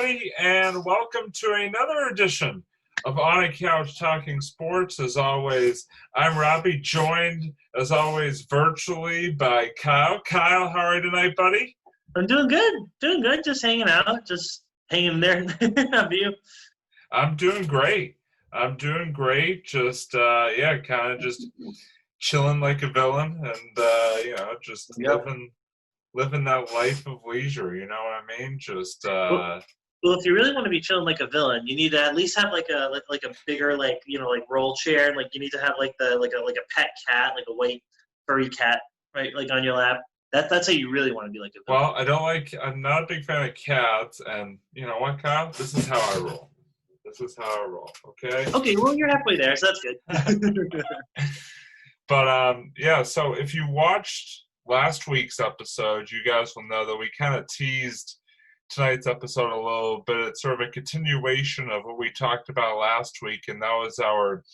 everybody, and welcome to another edition of On a Couch Talking Sports. As always, I'm Robbie, joined, as always, virtually by Kyle. Kyle, how are you tonight, buddy? I'm doing good. Just hanging out, just hanging there. How about you? I'm doing great. Just, kind of just chilling like a villain and, just Yep. living that life of leisure, you know what I mean? Just Well, if you really want to be chilling like a villain, you need to at least have like a bigger like roll chair, and like you need to have like a pet cat, like a white furry cat, right, like on your lap. That's how you really want to be like a villain. well, I'm not a big fan of cats, and you know what, Kyle? This is how I roll. Okay? Okay, well you're halfway there, so that's good. But so if you watched last week's episode, you guys will know that we kind of teased tonight's episode a little bit. It's sort of a continuation of what we talked about last week, and that was our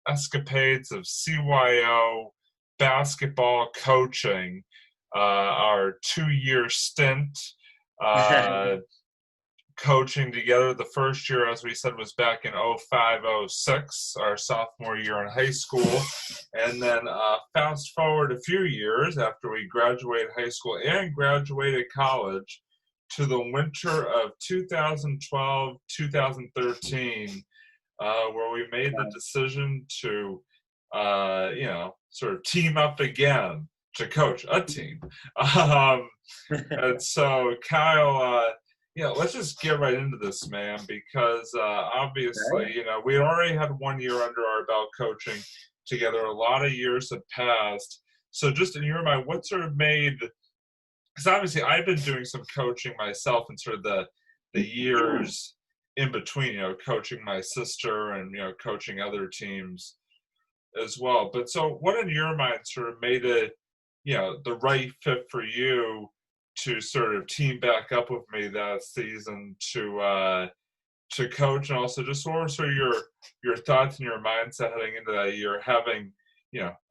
escapades of CYO basketball coaching, our 2-year stint coaching together. The first year, as we said, was back in 05-06, our sophomore year in high school. And then fast forward a few years after we graduated high school and graduated college to the winter of 2012-2013, where we made the decision to, sort of team up again to coach a team. And so, Kyle, let's just get right into this, man, because obviously, we already had 1 year under our belt coaching together. A lot of years had passed. So just in your mind, what sort of made – because obviously I've been doing some coaching myself in sort of the years in between, coaching my sister and, coaching other teams as well. But so what in your mind sort of made it, the right fit for you to sort of team back up with me that season to coach, and also just what were sort of your thoughts and your mindset heading into that year, having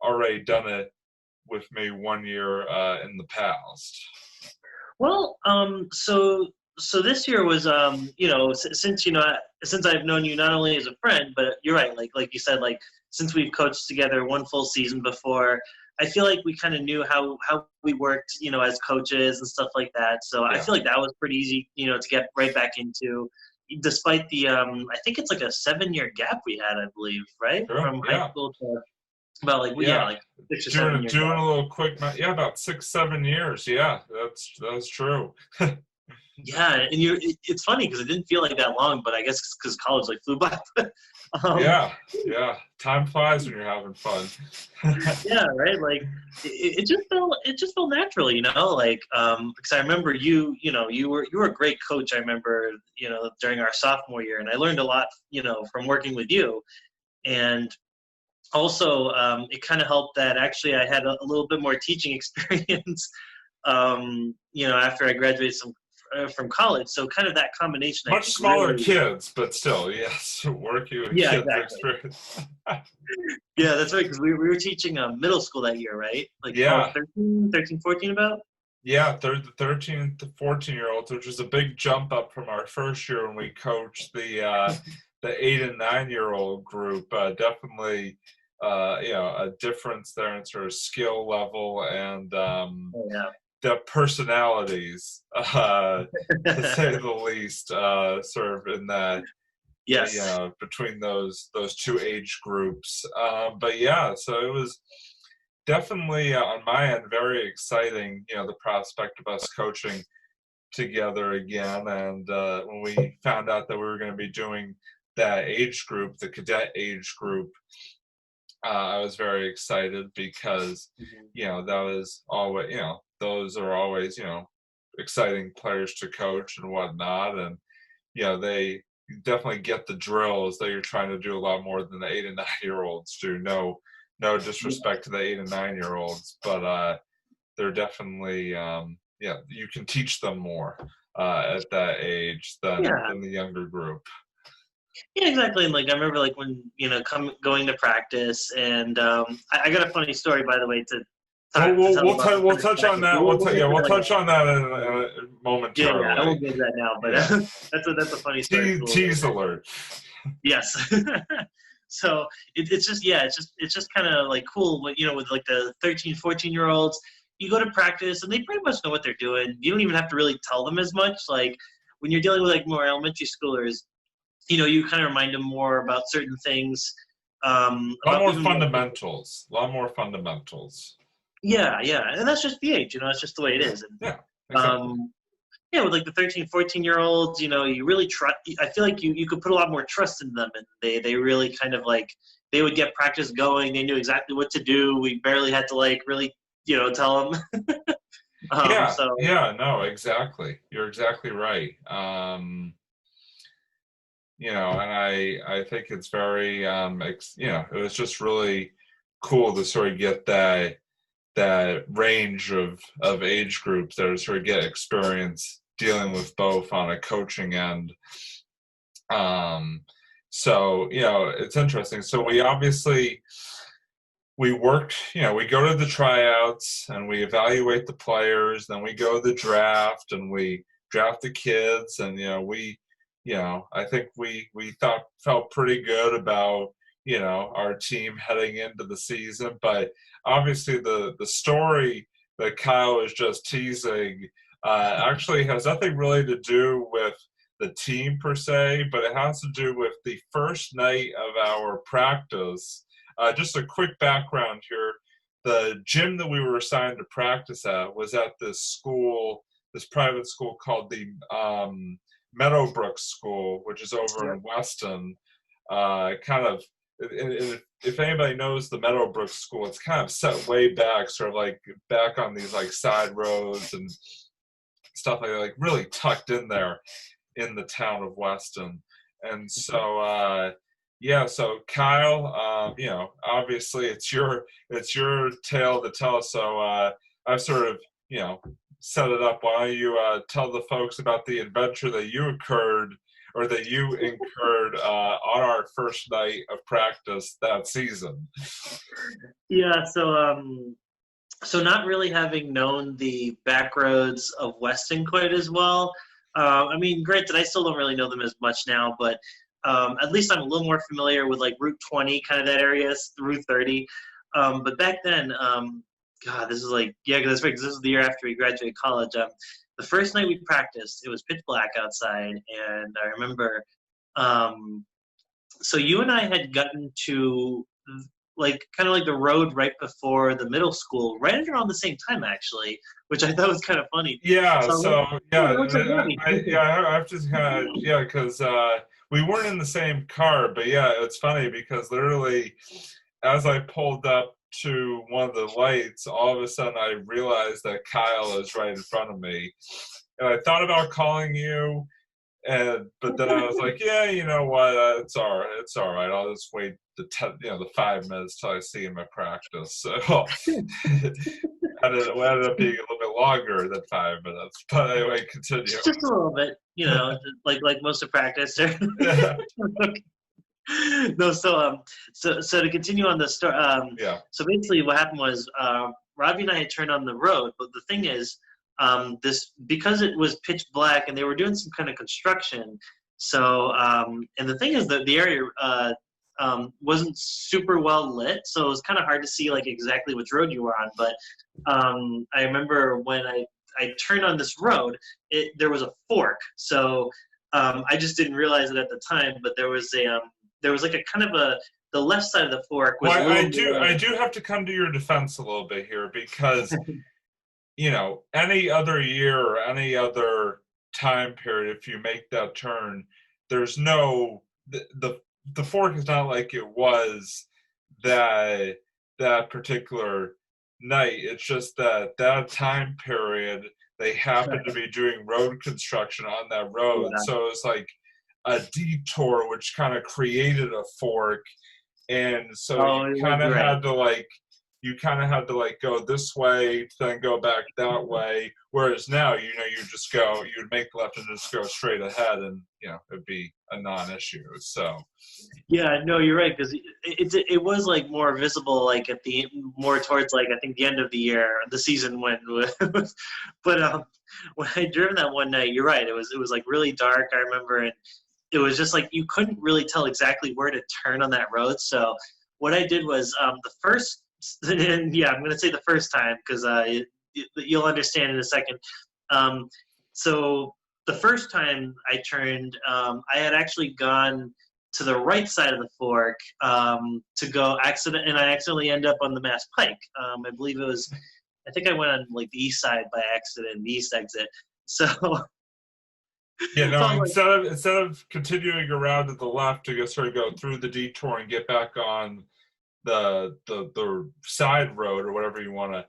already done it with me 1 year in the past? Well, so this year was since I've known you not only as a friend, but you're right, like you said, like since we've coached together one full season before, I feel like we kind of knew how we worked, as coaches and stuff like that. So yeah. I feel like that was pretty easy, to get right back into, despite the, I think it's like a 7-year gap we had, I believe, right? Sure, from high school to about like 6 or 7 years. Doing a little quick, about 6-7 years. Yeah, that's true. Yeah, and it's funny because it didn't feel like that long, but I guess because college like flew by. Yeah. Time flies when you're having fun. Yeah, right. Like it just felt natural, Like because I remember you were a great coach. I remember during our sophomore year, and I learned a lot, from working with you, and also it kind of helped that actually I had a little bit more teaching experience, after I graduated from college, so kind of that combination. Much smaller kids, but still, yes, working with kids exactly. Experience. Yeah, that's right, because we were teaching middle school that year, right? Like 13, 14 about? Yeah, the 13 to 14-year-olds, which was a big jump up from our first year when we coached the 8 and 9-year-old group. Definitely, a difference there in sort of skill level and the personalities, to say the least, sort of in that, between those two age groups. But yeah, so it was definitely on my end very exciting, the prospect of us coaching together again. And when we found out that we were going to be doing that age group, the cadet age group, I was very excited because, that was always, those are always, exciting players to coach and whatnot. And, they definitely get the drills that you're trying to do a lot more than the 8 and 9-year-olds do. No disrespect to the 8 and 9-year-olds, but they're definitely, you can teach them more at that age than the younger group. Yeah, exactly. And like I remember, like when going to practice, and I got a funny story, by the way, to to tell about the We'll finished touch on practice. that. We'll We'll touch on that yeah, I momentarily. won't get to that now, but Yeah. that's a funny story. Tease alert. Yes. So it's just it's just kind of like cool with with like the 13, 14 year olds. You go to practice and they pretty much know what they're doing. You don't even have to really tell them as much. Like when you're dealing with like more elementary schoolers, you kind of remind them more about certain things. A lot About more even fundamentals. A lot more fundamentals. yeah, and that's just the age. It's just the way it is. And, Yeah, exactly. yeah, with like the 13, 14 year olds, you really try. I feel like you could put a lot more trust in them, and they really kind of like they would get practice going. They knew exactly what to do. We barely had to like really tell them. No, exactly. You're exactly right. And I think it's very it was just really cool to sort of get that range of age groups that sort of get experience dealing with both on a coaching end. So it's interesting. So we worked, we go to the tryouts and we evaluate the players, then we go to the draft and we draft the kids, and I think we felt pretty good about our team heading into the season. But obviously the story that Kyle was just teasing actually has nothing really to do with the team per se, but it has to do with the first night of our practice. Just a quick background here. The gym that we were assigned to practice at was at this school, this private school called the Meadowbrook School, which is over in Weston. If anybody knows the Meadowbrook School, it's kind of set way back, sort of like back on these like side roads and stuff like really tucked in there in the town of Weston. And so so Kyle, obviously it's your tale to tell. So I sort of set it up. Why don't you tell the folks about the adventure that you incurred on our first night of practice that season? Yeah, so not really having known the back roads of Weston quite as well. I mean, granted, I still don't really know them as much now, but at least I'm a little more familiar with like Route 20, kind of that area, Route 30. But back then, God, this is like, yeah, that's right, because this is the year after we graduated college. The first night we practiced, it was pitch black outside, and I remember, so you and I had gotten to like kind of like the road right before the middle school, right around the same time actually, which I thought was kind of funny. Yeah. I have to because we weren't in the same car, but yeah, it's funny because literally as I pulled up to one of the lights, all of a sudden I realized that Kyle is right in front of me, and I thought about calling you. But then I was like, yeah, you know what? It's all right. It's all right. I'll just wait the 5 minutes till I see him at practice. So it ended up being a little bit longer than 5 minutes. But anyway, continue. Just a little bit, like most of practice. No, so to continue on the story. So basically, what happened was Robbie and I had turned on the road, but the thing is, because it was pitch black and they were doing some kind of construction. So and the thing is that the area wasn't super well lit, so it was kind of hard to see like exactly which road you were on. But I remember when I turned on this road, there was a fork. So I just didn't realize it at the time, but there was like a kind of the left side of the fork was. Well, I do have to come to your defense a little bit here because. Any other year or any other time period, if you make that turn, there's no the fork is not like it was that particular night. It's just that time period they happened to be doing road construction on that road, so it's like a detour which kind of created a fork, and so you kind of had to like. you kind of had to like go this way, then go back that way. Whereas now, you just go, you'd make the left and just go straight ahead, and it'd be a non-issue. So. Yeah, no, you're right, because it was like more visible, like more towards like I think the end of the year, the season when, but when I drove that one night, you're right, it was like really dark. I remember, and it was just like you couldn't really tell exactly where to turn on that road. So what I did was the first, and yeah, I'm gonna say the first time because you'll understand in a second. So the first time I turned, I had actually gone to the right side of the fork to go and I accidentally end up on the Mass Pike. I believe it was, I think I went on like the east side by accident, the east exit. So yeah, no. Instead of continuing around to the left to sort of go through the detour and get back on the side road or whatever you want to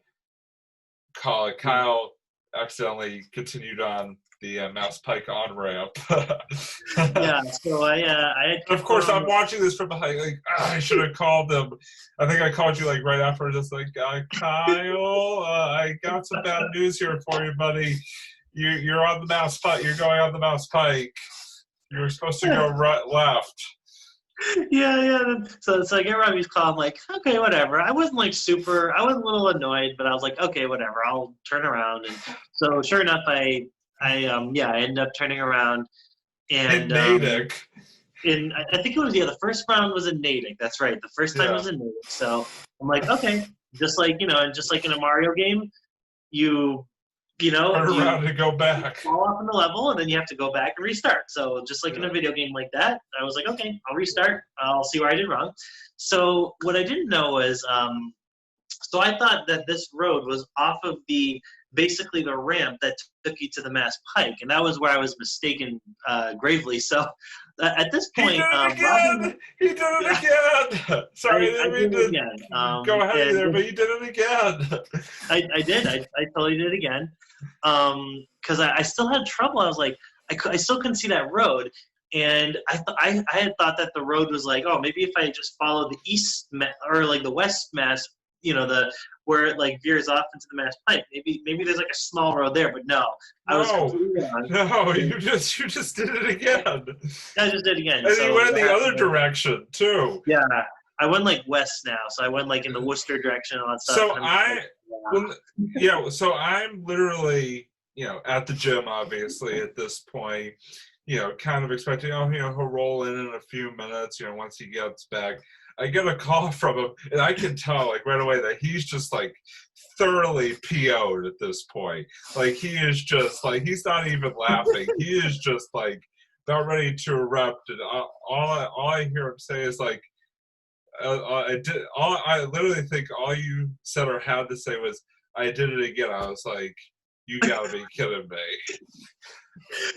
call it, Kyle accidentally continued on the Mass Pike on ramp. Yeah, so I of course, I'm watching this from behind. Like, I should have called them. I think I called you like right after, just like, Kyle, I got some bad news here for you, buddy. You're on the Mass Pike. You're going on the Mass Pike. You were supposed to go left. Yeah. So I get Robbie's call. I'm like, okay, whatever. I wasn't like I was a little annoyed, but I was like, okay, whatever. I'll turn around. And so sure enough, I ended up turning around. And Natick. I think it was, the first round was in Natick. That's right. The first time was in Natick. So I'm like, okay, just like, and just like in a Mario game, turn around and go back. Fall off on the level, and then you have to go back and restart. So just like in a video game like that, I was like, okay, I'll restart. I'll see where I did wrong. So what I didn't know was, so I thought that this road was off of basically the ramp that took you to the Mass Pike, and that was where I was mistaken gravely. So at this point, he did it again. Sorry, I didn't mean to go ahead of there, but you did it again. I did. I totally did it again. Because I still had trouble. I was like, I still couldn't see that road. And I had thought that the road was like, oh, maybe if I just follow the east or like the west Mass, where it like veers off into the Mass Pike. Maybe there's like a small road there, but no. I was completely wrong. No, you just did it again. I just did it again. And you went in the other direction too. Yeah. I went like west now, so I went like in the Worcester direction and all that stuff. So I'm literally, at the gym, obviously, at this point, kind of expecting, he'll roll in a few minutes, once he gets back. I get a call from him, and I can tell, like, right away that he's just, like, thoroughly PO'd at this point. Like, he is just, like, he's not even laughing. He is just, like, about ready to erupt. And all I hear him say is, like, I literally think all you said or had to say was, I did it again. I was like, you gotta be kidding me.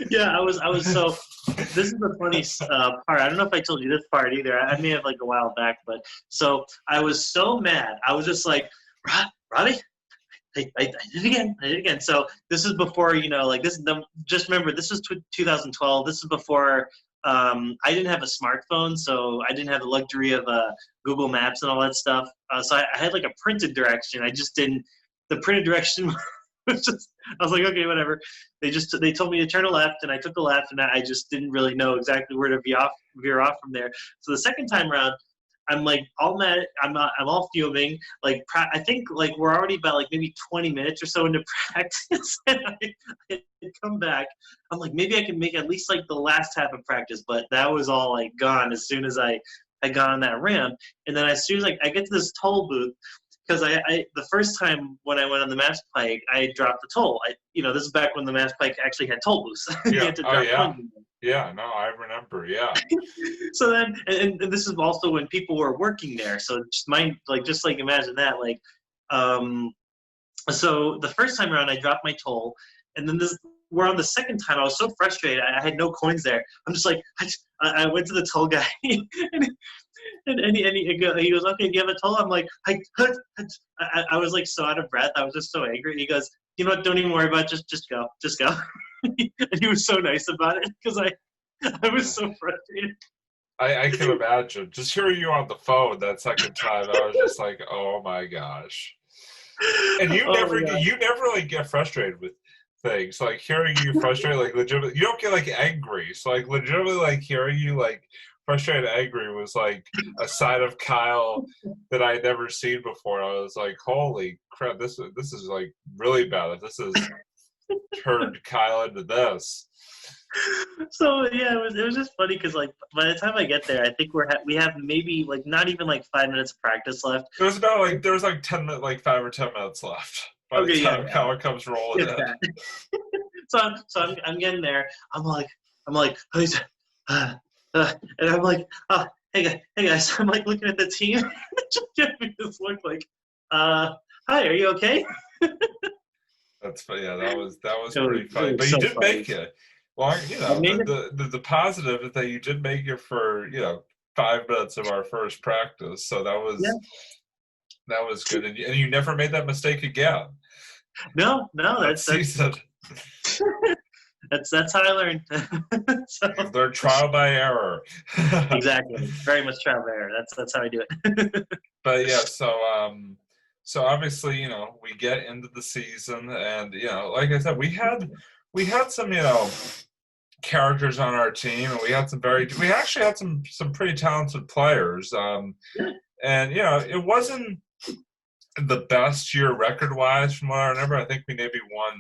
Yeah, I was so, this is the funny part. I don't know if I told you this part either. I may have like a while back, but so I was so mad. I was just like, Robbie, I did it again. So this is before, just remember, this was 2012. This is before I didn't have a smartphone, so I didn't have the luxury of Google Maps and all that stuff. So I had like a printed direction. The printed direction was just, I was like, okay, whatever. They told me to turn a left, and I took a left, and I just didn't really know exactly where to veer off from there. So the second time around, I'm like all mad. I'm all fuming. Like I think like we're already about like maybe 20 minutes or so into practice, and I come back. I'm like, maybe I can make at least like the last half of practice, but that was all like gone as soon as I got on that ramp. And then as soon as I get to this toll booth, because I the first time when I went on the Mass Pike, I dropped the toll. This is back when the Mass Pike actually had toll booths. Yeah. Yeah, no, I remember. Yeah. So then, and this is also when people were working there. So just imagine that. So the first time around, I dropped my toll, and then we're on the second time. I was so frustrated. I had no coins there. I'm just like, I went to the toll guy, and he goes, okay, do you have a toll? I'm like, I was like so out of breath. I was just so angry. He goes, you know what? Don't even worry about it. Just go. And he was so nice about it because I was so frustrated. I can imagine. Just hearing you on the phone that second time, I was just like, oh my gosh. And Oh my god. you never like get frustrated with things. Like hearing you frustrated, like legitimately, you don't get like angry. So like legitimately, like hearing you like frustrated, and angry was like a side of Kyle that I had never seen before. I was like, holy crap, this is like really bad. If this is turned Kyle into this. So yeah, it was just funny because like by the time I get there, I think we have maybe like not even like 5 minutes of practice left. It was about like there was like 10 minutes, like 5 or 10 minutes left by the Okay, yeah, time Kyle comes rolling it's in. that. So I'm getting there. I'm like, and I'm like, hey guys. I'm like looking at the team. Just give me this look like, hi, are you okay? That's funny. Yeah, that was It was, pretty it funny. was But you so did funny. make it. Well, you I know, made it. the positive is that you did make it for, 5 minutes of our first practice. So Yeah. that was good. And you never made that mistake again No, that that's season. that's how I learned. So You learned trial by error. exactly, very much trial and error. That's how I do it. But yeah, so obviously, we get into the season, and like I said, we had some, characters on our team, and we actually had some pretty talented players. And it wasn't the best year record wise from what I remember. I think we maybe won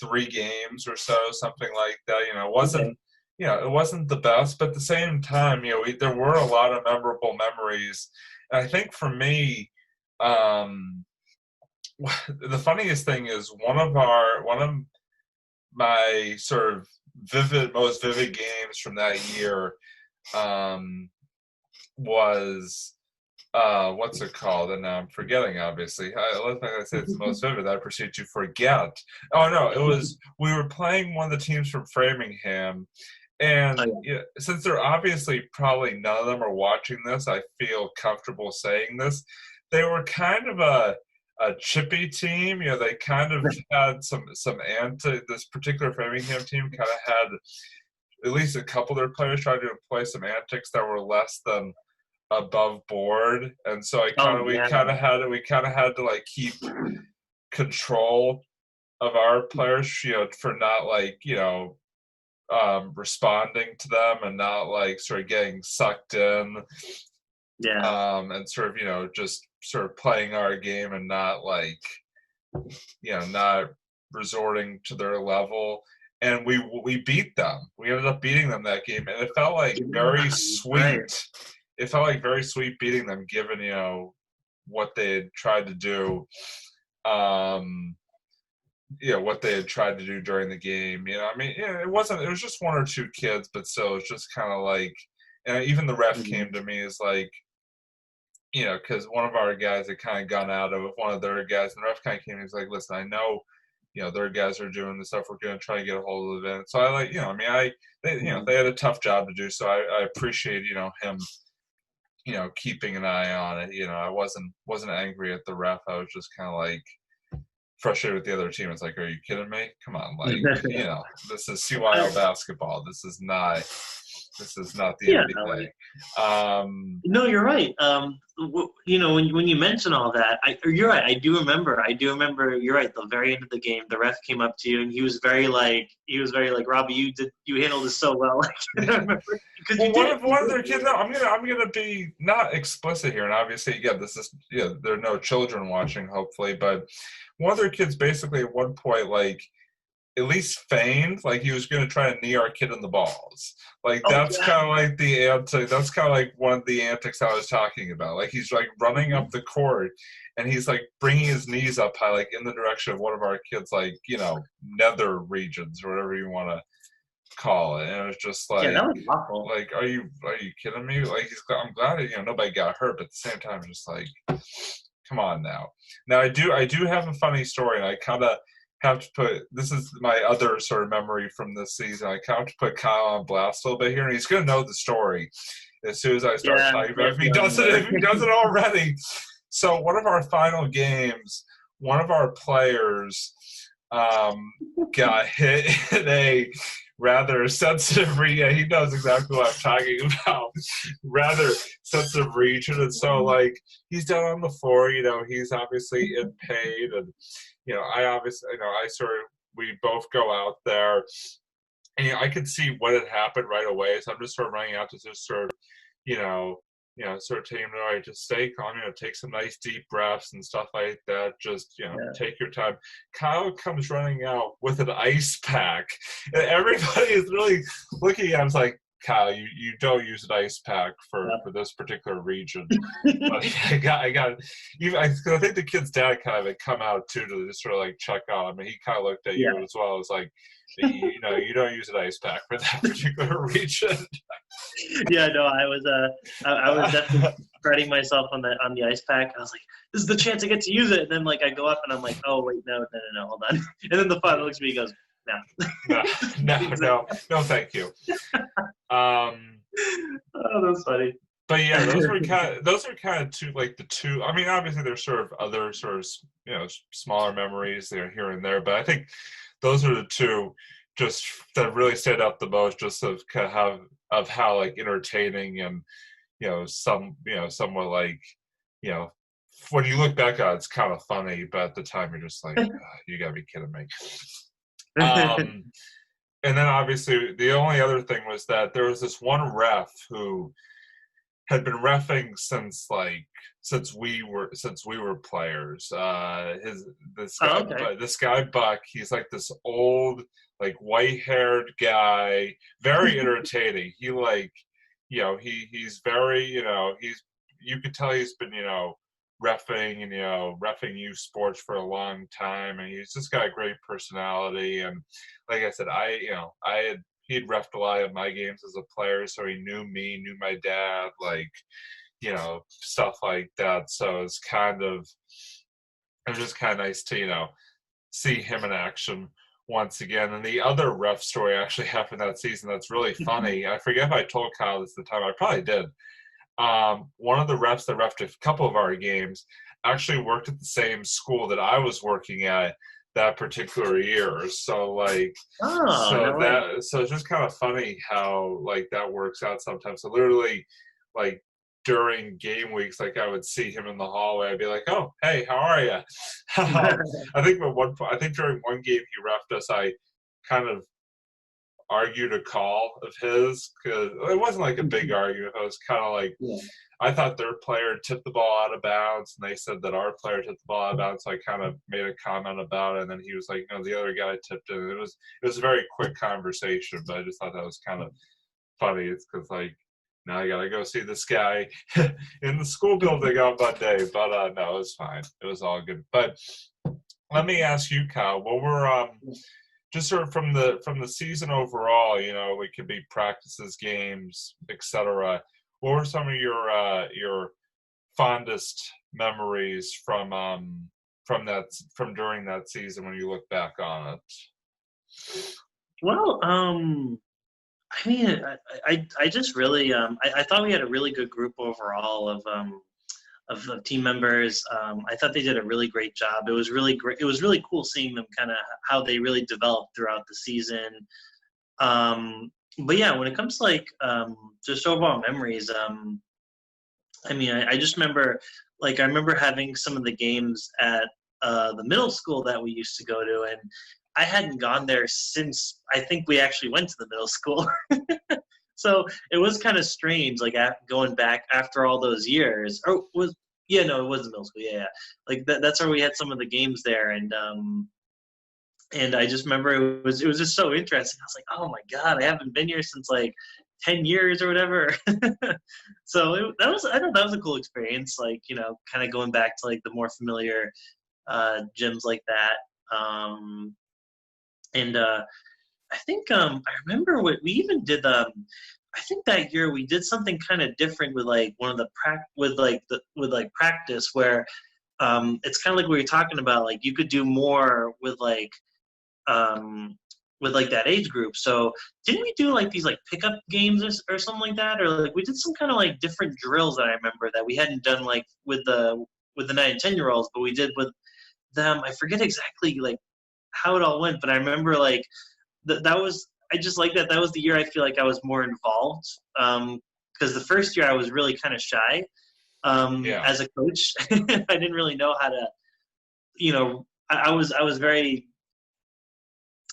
3 games or so, something like that. Okay. It wasn't the best, but at the same time, there were a lot of memorable memories. And I think for me, um, the funniest thing is one of my sort of most vivid games from that year was what's it called? And now I'm forgetting. Obviously, like I said, it's the most vivid. I proceed to forget. Oh no, we were playing one of the teams from Framingham, Oh, and yeah. since they're obviously probably none of them are watching this, I feel comfortable saying this. They were kind of a chippy team. They kind of had some anti. This particular Framingham team kind of had at least a couple of their players tried to play some antics that were less than above board, and so Oh yeah. we kind of had to like keep control of our players, for not like responding to them and not like sort of getting sucked in, Yeah. and sort of just sort of playing our game and not like not resorting to their level. And we beat them. We ended up beating them that game, and it felt like very sweet. Right. It felt like very sweet beating them, given what they had tried to do. What they had tried to do during the game. I mean, it wasn't. It was just 1 or 2 kids, but still, it's just kind of like. And even the ref Mhm. came to me as like, because one of our guys had kind of gone out of one of their guys, and the ref kind of came to me. He's like, "Listen, I know, their guys are doing the stuff. We're going to try to get a hold of the event." So I like, I mean, they had a tough job to do. So I appreciate, him, keeping an eye on it. I wasn't angry at the ref. I was just kind of like frustrated with the other team. It's like, are you kidding me? Come on, like, this is CYO basketball. This is not the Yeah. NBA. No, you're right. When you mention all that, you're right. I do remember. You're right. The very end of the game, the ref came up to you, and he was very like, Robbie, you handled this so well. I remember because Well, you did. one of their kids. No, I'm gonna be not explicit here, and obviously, again, this is there are no children watching, hopefully, but one of their kids basically at one point like at least feigned like he was going to try to knee our kid in the balls. Like Oh that's yeah. kind of like that's kind of like one of the antics I was talking about. Like he's like running up the court and he's like bringing his knees up high, like in the direction of one of our kids, like nether regions or whatever you want to call it. And it was just Yeah, that like, was awful. are you kidding me? Like I'm glad that nobody got hurt, but at the same time, just like, come on now. Now I do have a funny story, and I kind of have to put this is my other sort of memory from this season. I kind of have to put Kyle on blast a little bit here, and he's going to know the story as soon as I start Yeah. talking about Yeah. it. If he doesn't already. So one of our final games, one of our players got hit in a rather sensitive. Yeah, he knows exactly what I'm talking about. Rather sensitive region, and so like he's down on the floor. He's obviously in pain, and I obviously, I sort of we both go out there, and I could see what had happened right away. So I'm just sort of running out to just sort of, you know, sort of tell him, all right, just stay calm, take some nice deep breaths and stuff like that. Just, take your time. Kyle comes running out with an ice pack, and everybody is really looking at him like, Kyle, you don't use an ice pack for this particular region. But I got even I think the kid's dad kind of had come out too to just sort of like check on him, and he kind of looked at you as well. It was like, you don't use an ice pack for that particular region. Yeah, no, I was definitely spreading myself on the ice pack. I was like, this is the chance I get to use it. And then like I go up and I'm like, oh wait, no, hold on. And then the father looks at me and goes, no, thank you. Oh, that's funny. But yeah, those are kind of two, like the two. I mean, obviously there's sort of other sort of smaller memories there here and there, but I think those are the two just that really stand out the most, just of how like entertaining and somewhat like when you look back on it, it's kind of funny, but at the time you're just like, you gotta be kidding me. And then obviously the only other thing was that there was this one ref who had been reffing since we were players. This guy Buck, he's like this old, like white-haired guy, very entertaining. He he's very, you could tell he's been, reffing and reffing youth sports for a long time, and he's just got a great personality. And like I said, he'd reffed a lot of my games as a player, so he knew me, knew my dad, like stuff like that. So it was just kind of nice to see him in action once again. And the other ref story actually happened that season that's really funny. I forget if I told Kyle this at the time. I probably did. One of the refs that reffed a couple of our games actually worked at the same school that I was working at that particular year. So so it's just kind of funny how like that works out sometimes. So literally like during game weeks, like I would see him in the hallway. I'd be like, "Oh, hey, how are you?" I think during one game he reffed us, I kind of argued a call of his, because it wasn't like a big argument. It was kind of like, I thought their player tipped the ball out of bounds, and they said that our player tipped the ball out of bounds. So I kind of made a comment about it, and then he was like, "No, the other guy tipped it." And it was a very quick conversation, but I just thought that was kind of funny. It's because like now I gotta go see this guy in the school building on Monday. But no, it was fine. It was all good. But let me ask you, Kyle, what were just sort of from the season overall, it could be practices, games, etc. What were some of your fondest memories from during that season when you look back on it? Well, I mean, I just really I thought we had a really good group overall of team members. I thought they did a really great job. It was really great. It was really cool seeing them kind of how they really developed throughout the season. But yeah, when it comes to like just overall memories, I mean, I just remember, like, I remember having some of the games at the middle school that we used to go to, and I hadn't gone there since I think we actually went to the middle school. So it was kind of strange, like going back after all those years. Or it was the middle school. Yeah. Like that's where we had some of the games there, and I just remember it was just so interesting. I was like, oh my god, I haven't been here since like 10 years or whatever. So I thought that was a cool experience. Like kind of going back to like the more familiar gyms like that. I think I remember what we even did. I think that year we did something kind of different with like one of the practice where it's kind of like we were talking about. Like you could do more with like that age group. So didn't we do like these like pickup games or something like that, or like we did some kind of like different drills that I remember that we hadn't done like with the 9 and 10-year-olds, but we did with them. I forget exactly like how it all went, but I remember like that was I just like that. That was the year I feel like I was more involved. Because the first year I was really kind of shy Yeah. as a coach. I didn't really know how to, I was very,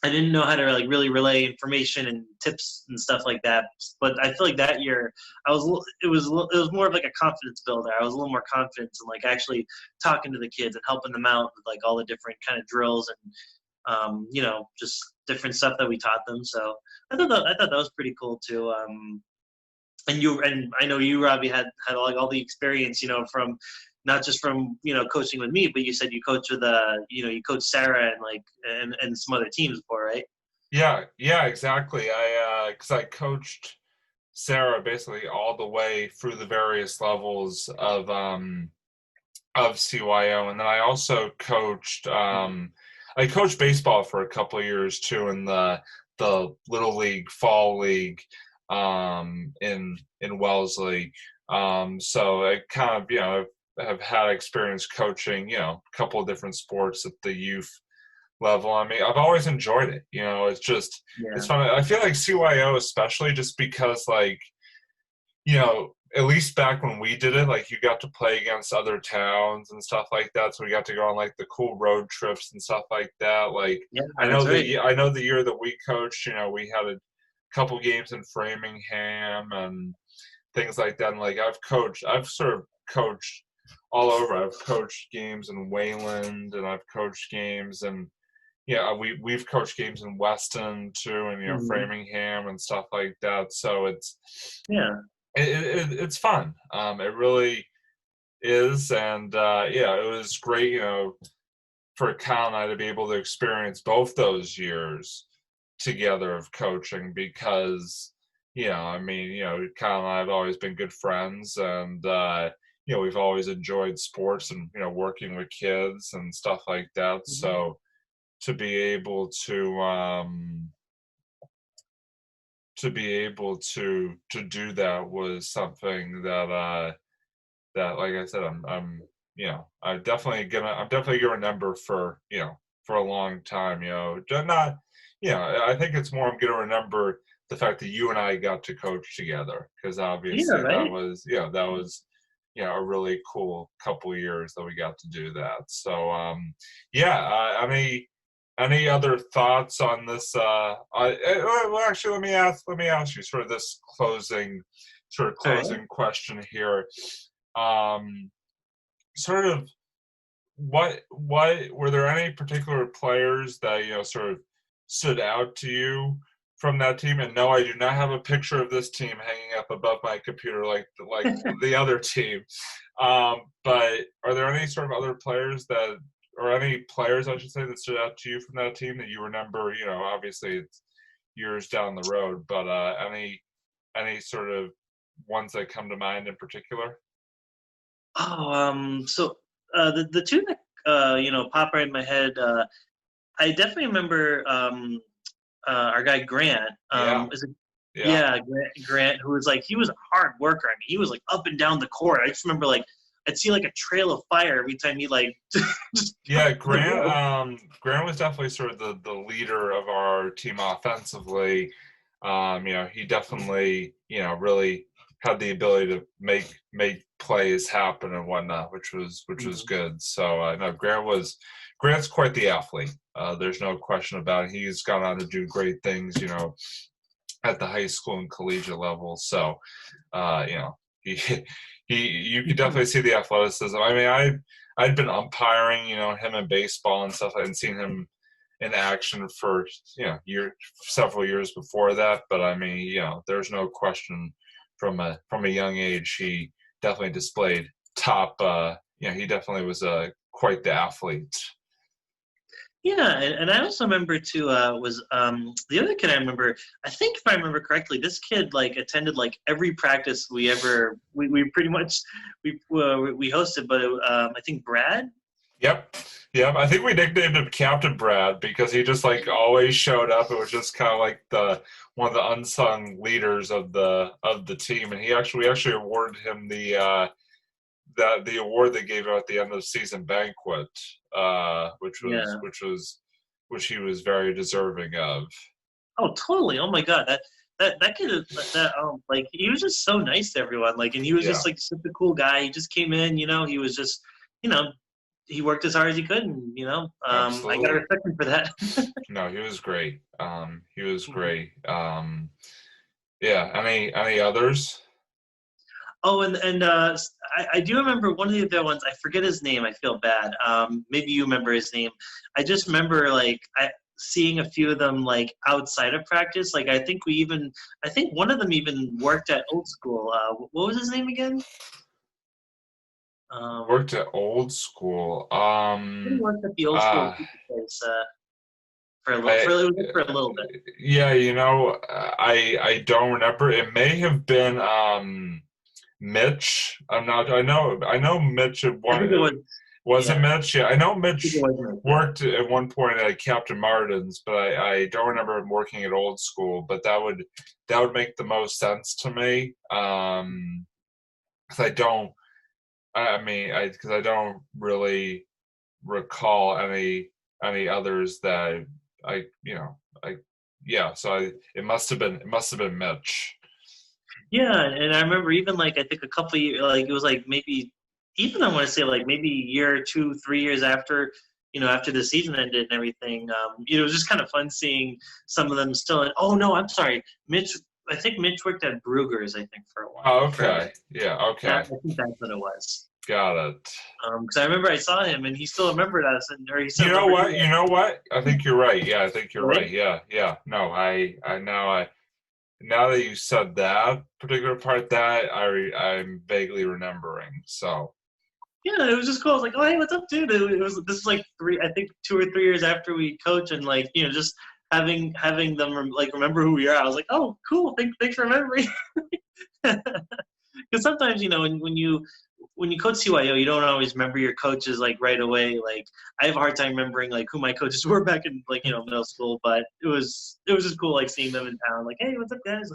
I didn't know how to like really relay information and tips and stuff like that. But I feel like that year it was more of like a confidence builder. I was a little more confident in like actually talking to the kids and helping them out with like all the different kind of drills and just different stuff that we taught them. So I thought that was pretty cool too. And I know you, Robbie, had like all the experience, from not just from coaching with me, but you said you coached with you coached Sarah and like and some other teams before, right? Yeah, exactly. Because I coached Sarah basically all the way through the various levels of CYO, and then I also coached. I coached baseball for a couple of years too in the little league, fall league, in Wellesley. So I kind of have had experience coaching a couple of different sports at the youth level. I mean, I've always enjoyed it. It's fun. I feel like CYO especially just because like at least back when we did it, like you got to play against other towns and stuff like that. So we got to go on like the cool road trips and stuff like that. Like Yeah, I know that's right. I know the year that we coached, we had a couple games in Framingham and things like that. And like I've sort of coached all over. I've coached games in Wayland and I've coached games and we've coached games in Weston too and Framingham and stuff like that. So it's fun. It really is, and it was great. For Kyle and I to be able to experience both those years together of coaching because, I mean, Kyle and I have always been good friends, and we've always enjoyed sports and working with kids and stuff like that. Mm-hmm. So to be able to do that was something that like I said I'm definitely gonna remember for for a long time. Not I think it's more I'm gonna remember the fact that you and I got to coach together because obviously that was a really cool couple of years that we got to do that. So any other thoughts on this? Well, actually, let me ask you sort of this closing question here. Sort of, what were there any particular players that sort of stood out to you from that team? And no, I do not have a picture of this team hanging up above my computer like the other team. But are there any sort of other players or any players, I should say, that stood out to you from that team that you remember? Obviously it's years down the road, but any sort of ones that come to mind in particular? So the two that pop right in my head, I definitely remember our guy Grant. Grant, who was like, he was a hard worker. I mean, he was like up and down the court. I just remember like I'd see like a trail of fire every time he like. Grant. Grant was definitely sort of the leader of our team offensively. He definitely really had the ability to make plays happen and whatnot, which was good. So no, Grant's quite the athlete. There's no question about it. He's gone on to do great things, at the high school and collegiate level. So you could definitely see the athleticism. I mean, I'd been umpiring, him in baseball and stuff. I hadn't seen him in action for several years before that. But I mean, there's no question from a young age he definitely displayed top. He definitely was quite the athlete. Yeah, and I also remember too was the other kid I remember. I think if I remember correctly, this kid like attended like every practice we pretty much we hosted. But I think Brad. Yep. I think we nicknamed him Captain Brad because he just like always showed up. It was just kind of like one of the unsung leaders of the team, and we actually awarded him the award they gave out at the end of the season banquet, which he was very deserving of. Oh, totally. Oh my God, that kid like he was just so nice to everyone. Like, and he was Yeah, just like such a cool guy. He just came in, he was just, you know, he worked as hard as he could, and I got to absolutely. respect him for that. No, he was great. He was great. Yeah. Any others? Oh, and I do remember one of the other ones. I forget his name. I feel bad. Maybe you remember his name. I just remember like seeing a few of them like outside of practice. Like I think one of them even worked at Old School. What was his name again? Um, Worked at Old School. he worked at the Old School Uh, pizza place for a little I, for a little bit. yeah, I don't remember. It may have been Mitch. I'm not. I know Mitch at I one. think it was. Was it Yeah, Mitch? Yeah, I know I think it Mitch was. Yeah. worked at one point at Captain Martin's, but I don't remember him working at Old School. But that would make the most sense to me. 'Cause I don't. I mean, because I don't really recall any others that I yeah. So it must have been Mitch. Yeah, and I remember even like I think a couple of years, like it was like maybe even I want to say like maybe a year, 2, 3 years after after the season ended and everything. It was just kind of fun seeing some of them still. Oh no, I'm sorry, Mitch. I think Mitch worked at Brugger's. I think for a while. Oh, For okay. Yeah. that, Okay. I think that's what it was. Got it. Because I remember I saw him and he still remembered us, or he still You know remembered what? you. You know what? I think you're right. Yeah, I think you're Really? right. Yeah, yeah. No, now that you said that particular part, that I'm vaguely remembering. So Yeah, it was just cool. I was like, "Oh, hey, what's up, dude?" It was this is like I think 2 or 3 years after we coached, and like just having them like remember who we are. I was like, "Oh, cool. Thanks for remembering." Because sometimes when you coach CYO, you don't always remember your coaches like right away. Like I have a hard time remembering like who my coaches were back in like middle school, but it was just cool like seeing them in town. Like, hey, what's up, guys?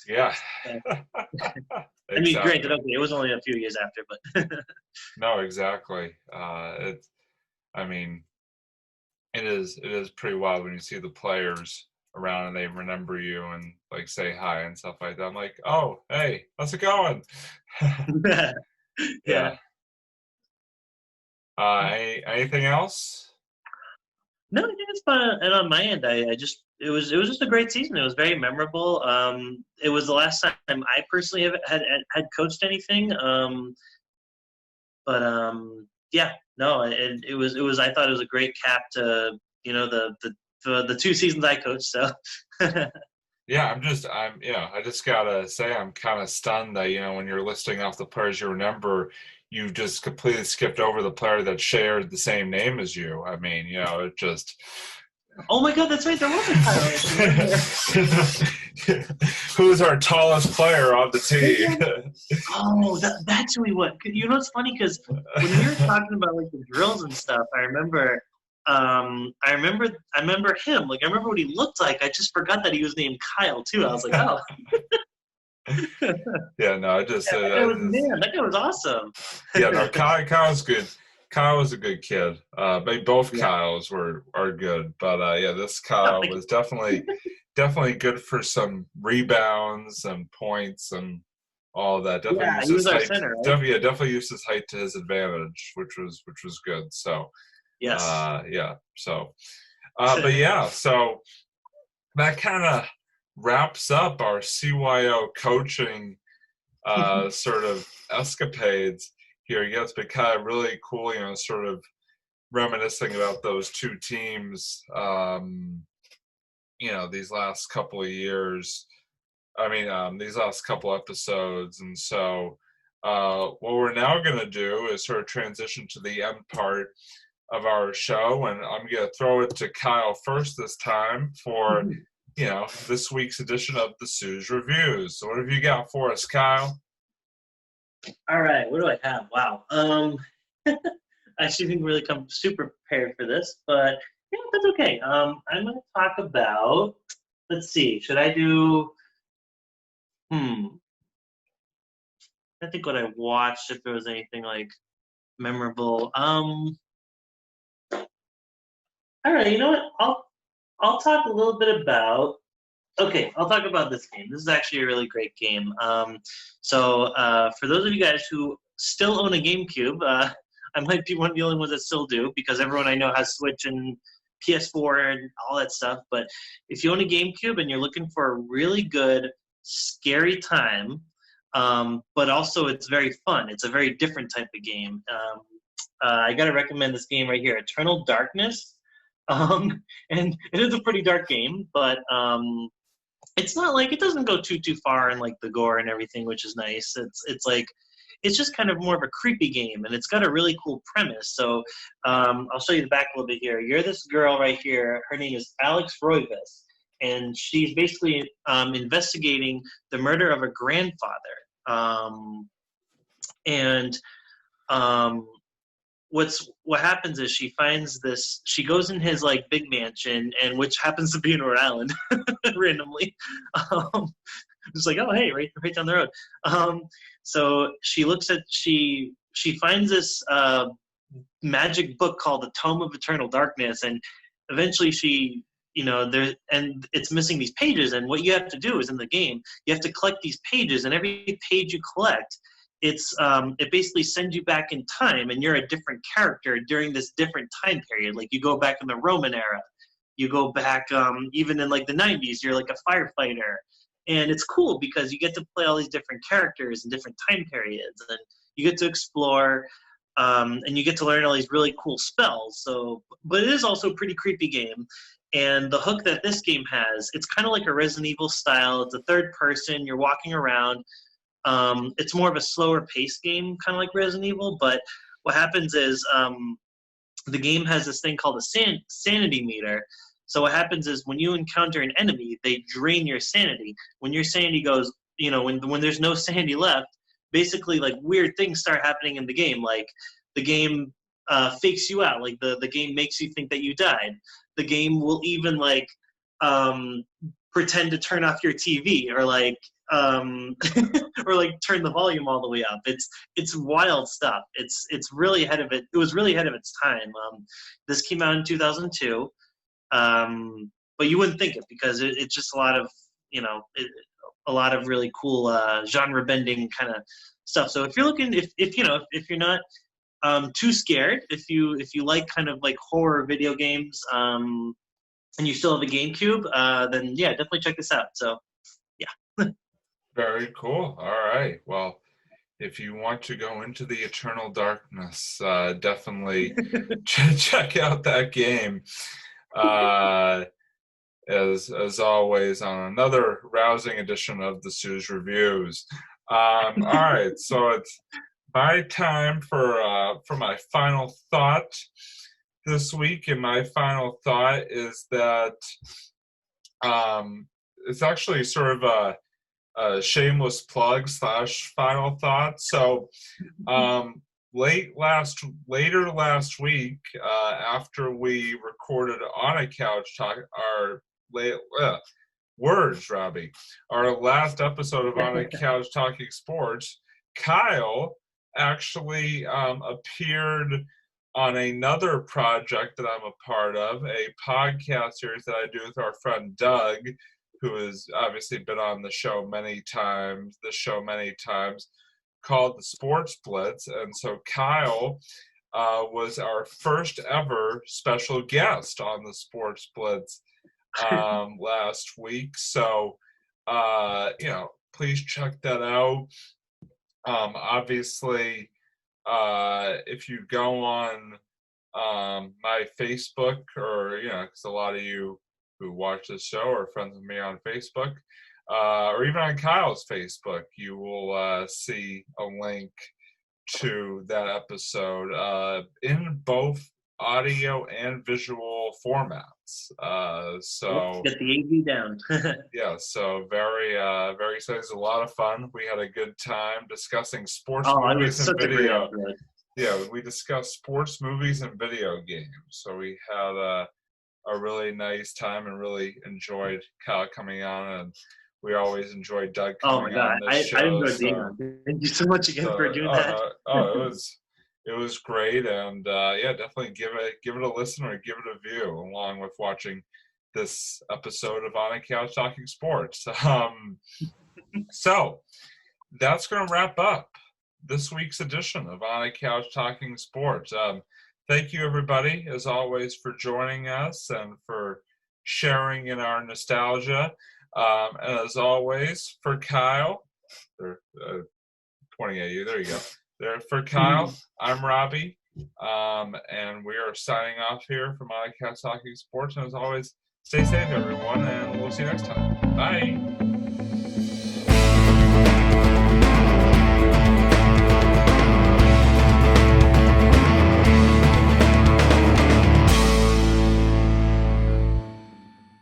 yeah, I mean, granted, exactly. okay, it was only a few years after, but No, exactly. I mean, it is pretty wild when you see the players around and they remember you and like say hi and stuff like that. I'm like, oh, hey, how's it going? yeah. Yeah. Anything else? No, I think it's fun. And on my end, I just it was just a great season. It was very memorable. It was the last time I personally had coached anything. But yeah, no, it was. I thought it was a great cap to the 2 seasons I coached. So Yeah, I just gotta say, I'm kind of stunned that, when you're listing off the players you remember, you just completely skipped over the player that shared the same name as you. I mean, it just. oh my God, that's right. There was a Kyle Anderson, wasn't there? Who's our tallest player on the team? Oh, that's who he was. You know what's funny? Because when we were talking about like the drills and stuff, I remember him. Like I remember what he looked like. I just forgot that he was named Kyle too. I was like, oh, Yeah, no, yeah, that guy was awesome. yeah, no, Kyle's good. Kyle was a good kid. Both Yeah. Kyles are good, but yeah, this Oh, Kyle thank was definitely good for some rebounds and points and all of that. Definitely yeah, used he his was our height. center, right? Definitely used his height to his advantage, which was good. So, Yes. yeah. So, but yeah, so that kind of wraps up our CYO coaching sort of escapades here. Yeah, it's been kind of really cool, sort of reminiscing about those two teams, these last couple of years. I mean, these last couple episodes. And so, what we're now going to do is sort of transition to the end part of our show. And I'm going to throw it to Kyle first this time for, this week's edition of the Sue's Reviews. So, what have you got for us, Kyle? All right, what do I have? Wow. I actually didn't really come super prepared for this, but yeah, that's okay. I'm going to talk about. Let's see. Should I do? I think what I watched, if there was anything like memorable. All right. You know what? I'll talk a little bit about Okay, I'll talk about this game. This is actually a really great game. For those of you guys who still own a GameCube, I might be one of the only ones that still do because everyone I know has Switch and PS4 and all that stuff. But if you own a GameCube and you're looking for a really good, scary time, but also it's very fun. It's a very different type of game. I got to recommend this game right here, Eternal Darkness. And it is a pretty dark game, but it's not like it doesn't go too far in like the gore and everything, which is nice. It's just kind of more of a creepy game, and it's got a really cool premise. So I'll show you the back a little bit here. You're this girl right here. Her name is Alex Roivas, and she's basically investigating the murder of a grandfather. And what happens is she finds this. She goes in his like big mansion, and which happens to be in Rhode Island, randomly. It's like, oh hey, right down the road. So she finds this magic book called the Tome of Eternal Darkness, and eventually it's missing these pages. And what you have to do is in the game, you have to collect these pages, and every page you collect, it basically sends you back in time, and you're a different character during this different time period. Like you go back in the Roman era, you go back even in like the 90s, you're like a firefighter. And it's cool because you get to play all these different characters in different time periods, and you get to explore, and you get to learn all these really cool spells. But it is also a pretty creepy game. And the hook that this game has, it's kind of like a Resident Evil style. It's a third person. You're walking around. It's more of a slower paced game, kind of like Resident Evil. But what happens is the game has this thing called a sanity meter. So what happens is when you encounter an enemy, they drain your sanity. When your sanity goes, when there's no sanity left, basically like weird things start happening in the game. Like the game fakes you out. Like the game makes you think that you died. The game will even like pretend to turn off your TV or like or like turn the volume all the way up. It's wild stuff. It's really ahead of it. It was really ahead of its time. This came out in 2002. But you wouldn't think it because it's just a lot of really cool genre bending kind of stuff. So if you're looking, if you're not too scared, if you like kind of like horror video games, and you still have a GameCube, then yeah, definitely check this out. So yeah. Very cool. All right. Well, if you want to go into the eternal darkness, definitely check out that game. As always, on another rousing edition of the Sue's Reviews. All right, so it's my time for my final thought this week, and my final thought is that it's actually sort of a shameless plug / final thought. So later last week, after we recorded On a Couch Talk, Robbie, our last episode of On a Couch Talking Sports, Kyle actually appeared on another project that I'm a part of, a podcast series that I do with our friend Doug, who has obviously been on the show many times, called the Sports Blitz. And so Kyle was our first ever special guest on the Sports Blitz last week. So, please check that out. Obviously, if you go on my Facebook, or, because a lot of you who watch this show are friends with me on Facebook, or even on Kyle's Facebook, you will see a link to that episode in both audio and visual formats. So get the AV down. Yeah, so very exciting. It's a lot of fun. We had a good time discussing sports movies and video. Yeah, we discussed sports movies and video games. So we had a really nice time and really enjoyed Kyle coming on, and we always enjoy Doug coming on this show. I enjoyed being on. Thank you so much again for doing that. It was great, and definitely give it a listen or give it a view, along with watching this episode of On a Couch Talking Sports. So that's going to wrap up this week's edition of On a Couch Talking Sports. Thank you, everybody, as always, for joining us and for sharing in our nostalgia. And as always, for Kyle, they're pointing at you. There you go. There for Kyle, I'm Robbie, and we are signing off here from On a Couch Talking Sports. And as always, stay safe, everyone, and we'll see you next time. Bye.